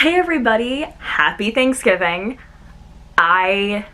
Hey everybody, happy Thanksgiving. I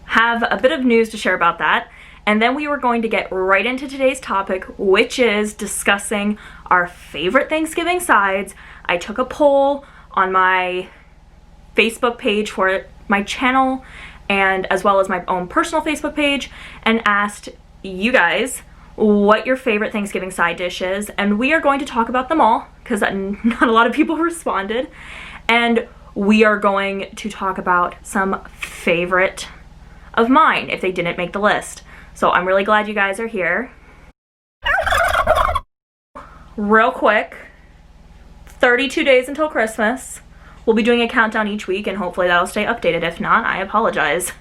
have a bit of news to share about that, and then we were going to get right into today's topic, which is discussing our favorite Thanksgiving sides. I took a poll on my Facebook page for my channel and as well as my own personal Facebook page and asked you guys what your favorite Thanksgiving side dish is, and we are going to talk about them all because not a lot of people responded, and we are going to talk about some favorite of mine if they didn't make the list. So I'm really glad you guys are here. Real quick, 32 days until Christmas. We'll be doing a countdown each week and hopefully that'll stay updated. If not, I apologize.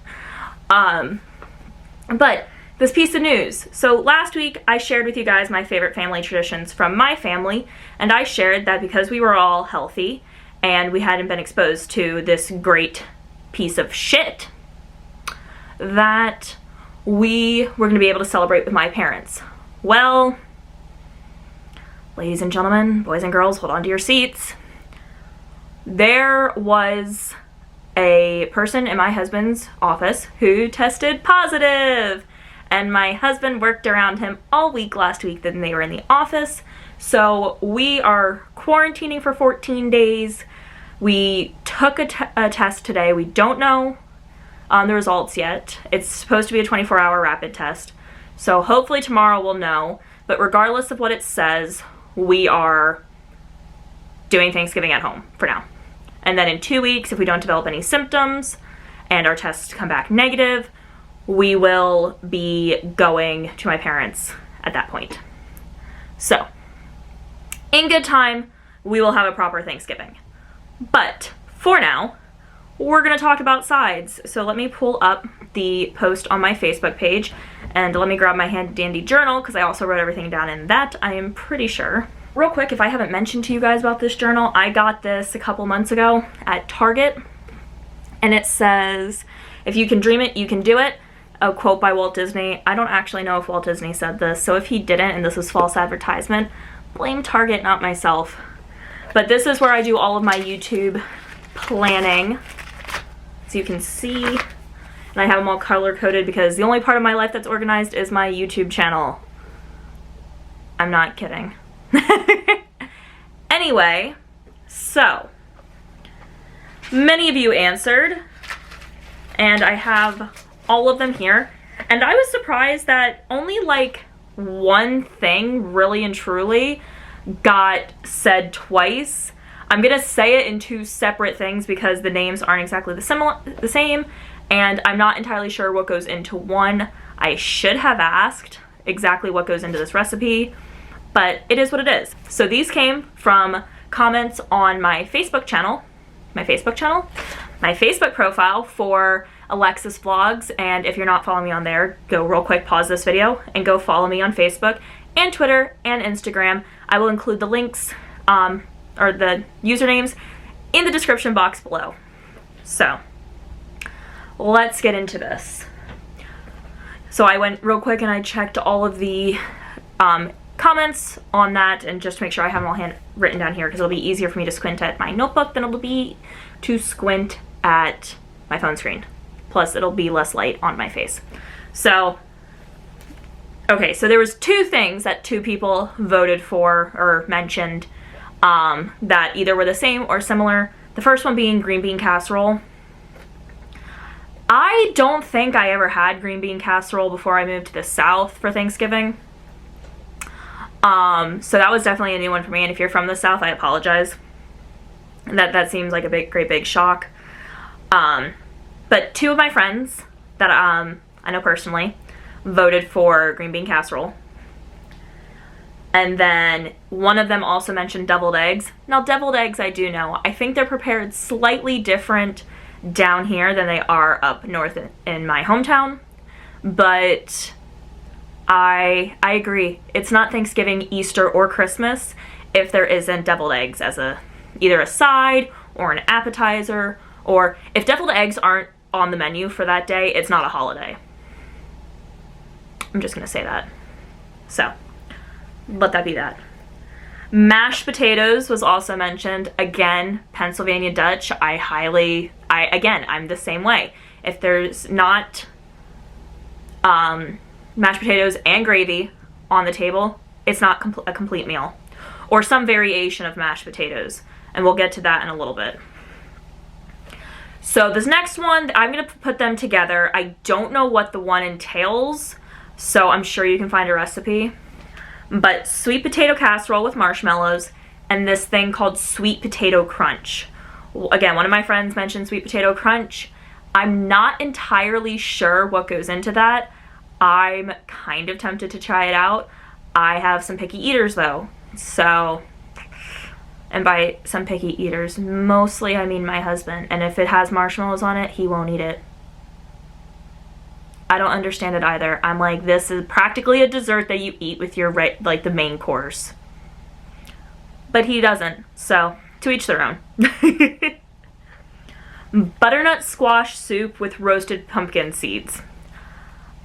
But this piece of news. So last week I shared with you guys my favorite family traditions from my family, and I shared that because we were all healthy and we hadn't been exposed to this great piece of shit, that we were going to be able to celebrate with my parents. Well, ladies and gentlemen, boys and girls, hold on to your seats. There was a person in my husband's office who tested positive. And my husband worked around him all week last week that they were in the office. So we are quarantining for 14 days. We took a test today. We don't know the results yet. It's supposed to be a 24-hour rapid test. So hopefully tomorrow we'll know. But regardless of what it says, we are doing Thanksgiving at home for now. And then in 2 weeks, if we don't develop any symptoms and our tests come back negative, we will be going to my parents at that point. So, in good time, we will have a proper Thanksgiving. But, for now, we're going to talk about sides. So let me pull up the post on my Facebook page, and let me grab my handy-dandy journal, because I also wrote everything down in that, I am pretty sure. Real quick, if I haven't mentioned to you guys about this journal, I got this a couple months ago at Target, and it says, if you can dream it, you can do it. A quote by Walt Disney. I don't actually know if Walt Disney said this, so if he didn't and this was false advertisement, blame Target, not myself. But this is where I do all of my YouTube planning. So you can see, and I have them all color-coded because the only part of my life that's organized is my YouTube channel. I'm not kidding. Anyway, so, many of you answered, and I have all of them here, and I was surprised that only like one thing really and truly got said twice. I'm gonna say it in two separate things because the names aren't exactly the same, and I'm not entirely sure what goes into one. I should have asked exactly what goes into this recipe, but it is what it is. So these came from comments on my Facebook channel, my Facebook profile for Alexis Vlogs, and if you're not following me on there, go real quick, pause this video, and go follow me on Facebook and Twitter and Instagram. I will include the links, or the usernames, in the description box below. So, let's get into this. So I went real quick and I checked all of the comments on that, and just to make sure I have them all written down here, because it'll be easier for me to squint at my notebook than it'll be to squint at my phone screen. Plus, it'll be less light on my face. So, okay, so there was two things that two people voted for or mentioned that either were the same or similar. The first one being green bean casserole. I don't think I ever had green bean casserole before I moved to the South for Thanksgiving. So that was definitely a new one for me, and if you're from the South, I apologize. That seems like a great big shock. But two of my friends that I know personally voted for green bean casserole. And then one of them also mentioned deviled eggs. Now, deviled eggs I do know. I think they're prepared slightly different down here than they are up north in my hometown. But I agree. It's not Thanksgiving, Easter, or Christmas if there isn't deviled eggs as either a side or an appetizer, or if deviled eggs aren't on the menu for that day, it's not a holiday. I'm just gonna say that. So, let that be that. Mashed potatoes was also mentioned. Again, Pennsylvania Dutch, again, I'm the same way. If there's not mashed potatoes and gravy on the table, it's not a complete meal. Or some variation of mashed potatoes. And we'll get to that in a little bit. So this next one, I'm going to put them together. I don't know what the one entails, so I'm sure you can find a recipe. But sweet potato casserole with marshmallows and this thing called sweet potato crunch. Again, one of my friends mentioned sweet potato crunch. I'm not entirely sure what goes into that. I'm kind of tempted to try it out. I have some picky eaters though, so, and by some picky eaters, mostly I mean my husband, and if it has marshmallows on it, he won't eat it. I don't understand it either. I'm like, this is practically a dessert that you eat with your, like, the main course. But he doesn't, so to each their own. Butternut squash soup with roasted pumpkin seeds.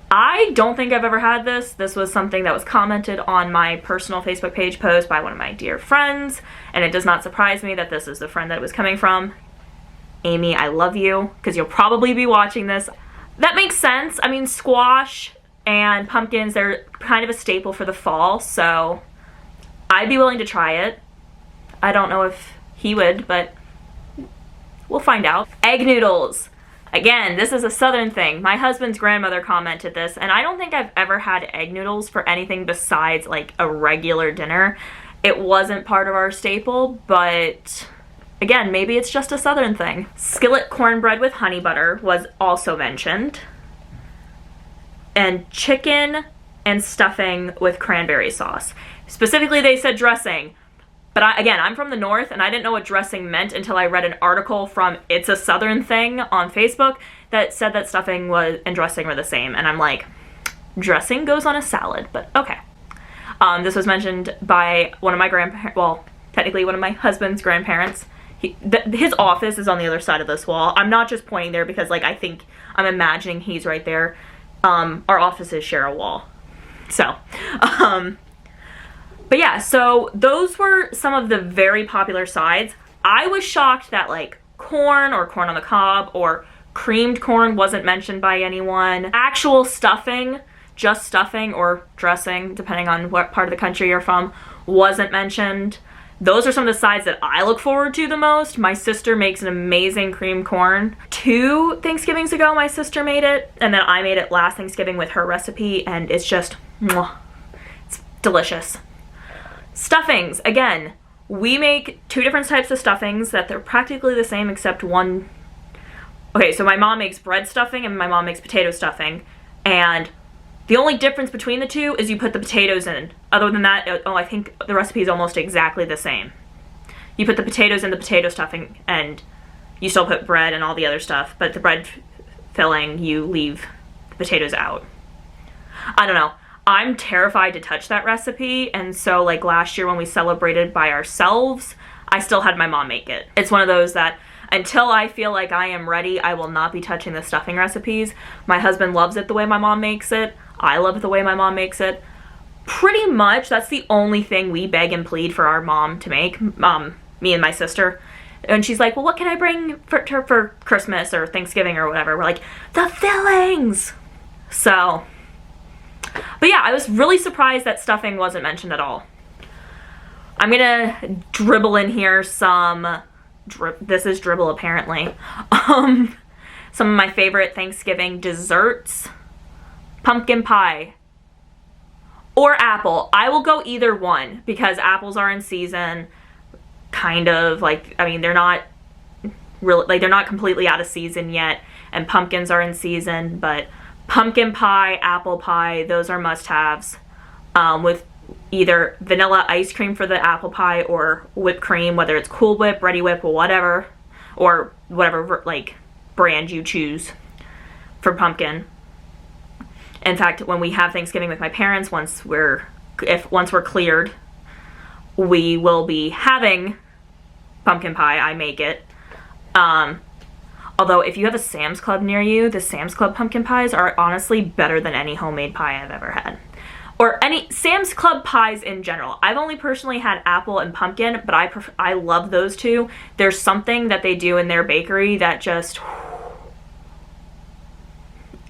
I don't think I've ever had this. This was something that was commented on my personal Facebook page post by one of my dear friends, and it does not surprise me that this is the friend that it was coming from. Amy, I love you, because you'll probably be watching this. That makes sense. I mean, squash and pumpkins, they're kind of a staple for the fall, so I'd be willing to try it. I don't know if he would, but we'll find out. Egg noodles. Again, this is a southern thing. My husband's grandmother commented this, and I don't think I've ever had egg noodles for anything besides like a regular dinner. It wasn't part of our staple, but again, maybe it's just a southern thing. Skillet cornbread with honey butter was also mentioned. And chicken and stuffing with cranberry sauce. Specifically, they said dressing. But I'm from the north, and I didn't know what dressing meant until I read an article from It's a Southern Thing on Facebook that said that stuffing and dressing were the same. And I'm like, dressing goes on a salad, but okay. This was mentioned by one of my grandparents, well, technically one of my husband's grandparents. His office is on the other side of this wall. I'm not just pointing there because, like, I'm imagining he's right there. Our offices share a wall. So, but yeah, so those were some of the very popular sides. I was shocked that, like, corn or corn on the cob or creamed corn wasn't mentioned by anyone. Actual stuffing, just stuffing or dressing, depending on what part of the country you're from, wasn't mentioned. Those are some of the sides that I look forward to the most. My sister makes an amazing creamed corn. 2 Thanksgivings ago, my sister made it, and then I made it last Thanksgiving with her recipe, and it's just, mwah, it's delicious. Stuffings, again, we make 2 different types of stuffings that they're practically the same except one. Okay, so my mom makes bread stuffing and my mom makes potato stuffing, and the only difference between the 2 is you put the potatoes in. Other than that, I think the recipe is almost exactly the same. You put the potatoes in the potato stuffing and you still put bread and all the other stuff, but the bread filling, you leave the potatoes out. I don't know. I'm terrified to touch that recipe, and so, like, last year when we celebrated by ourselves, I still had my mom make it. It's one of those that until I feel like I am ready, I will not be touching the stuffing recipes. My husband loves it the way my mom makes it. I love it the way my mom makes it. Pretty much, that's the only thing we beg and plead for our mom to make, me and my sister. And she's like, well, what can I bring for Christmas or Thanksgiving or whatever? We're like, the fillings! So, but yeah, I was really surprised that stuffing wasn't mentioned at all. I'm gonna dribble in here some, this is dribble apparently, some of my favorite Thanksgiving desserts. Pumpkin pie or apple. I will go either one because apples are in season, kind of, like, I mean, they're not really, like, they're not completely out of season yet, and pumpkins are in season, but pumpkin pie, apple pie, those are must-haves, with either vanilla ice cream for the apple pie or whipped cream, whether it's Cool Whip, Ready Whip, or whatever like brand you choose for pumpkin. In fact, when we have Thanksgiving with my parents, once we're cleared, we will be having pumpkin pie. I make it. Although if you have a Sam's Club near you, the Sam's Club pumpkin pies are honestly better than any homemade pie I've ever had. or any Sam's Club pies in general. I've only personally had apple and pumpkin, but I love those two. There's something that they do in their bakery that just...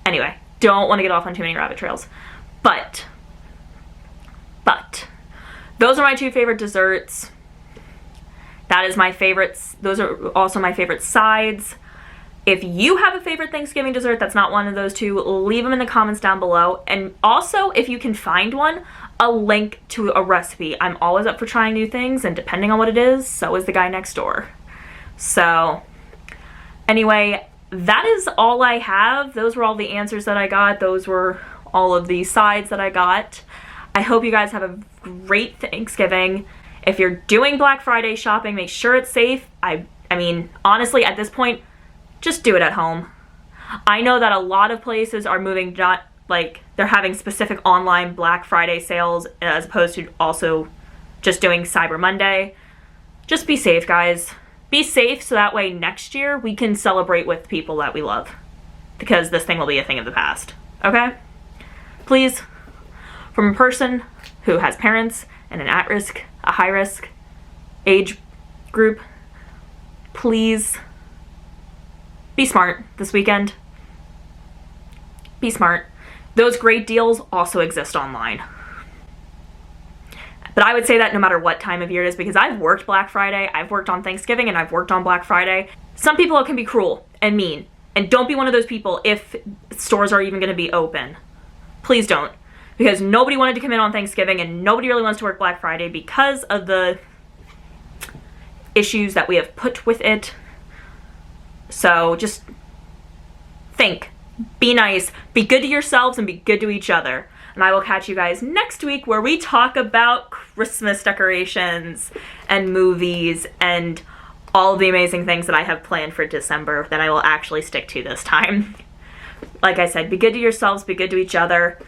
Anyway, don't want to get off on too many rabbit trails. But, those are my two favorite desserts. That is my favorites. Those are also my favorite sides. If you have a favorite Thanksgiving dessert that's not one of those two, leave them in the comments down below. And also, if you can find one, a link to a recipe. I'm always up for trying new things, and depending on what it is, so is the guy next door. So, anyway, that is all I have. Those were all the answers that I got. Those were all of the sides that I got. I hope you guys have a great Thanksgiving. If you're doing Black Friday shopping, make sure it's safe. I mean, honestly, at this point, just do it at home. I know that a lot of places are moving, not like they're having specific online Black Friday sales as opposed to also just doing Cyber Monday. Just be safe, guys. Be safe so that way next year we can celebrate with people that we love, because this thing will be a thing of the past. Okay? Please, from a person who has parents and an at-risk, a high-risk age group, please be smart this weekend. Be smart. Those great deals also exist online. But I would say that no matter what time of year it is, because I've worked Black Friday, I've worked on Thanksgiving, and I've worked on Black Friday. Some people can be cruel and mean, and don't be one of those people if stores are even going to be open. Please don't. Because nobody wanted to come in on Thanksgiving, and nobody really wants to work Black Friday because of the issues that we have put with it. So just think, be nice, be good to yourselves, and be good to each other. And I will catch you guys next week where we talk about Christmas decorations and movies and all of the amazing things that I have planned for December that I will actually stick to this time. Like I said, be good to yourselves, be good to each other,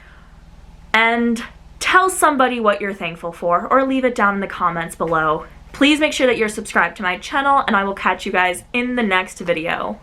and tell somebody what you're thankful for, or leave it down in the comments below. Please make sure that you're subscribed to my channel, and I will catch you guys in the next video.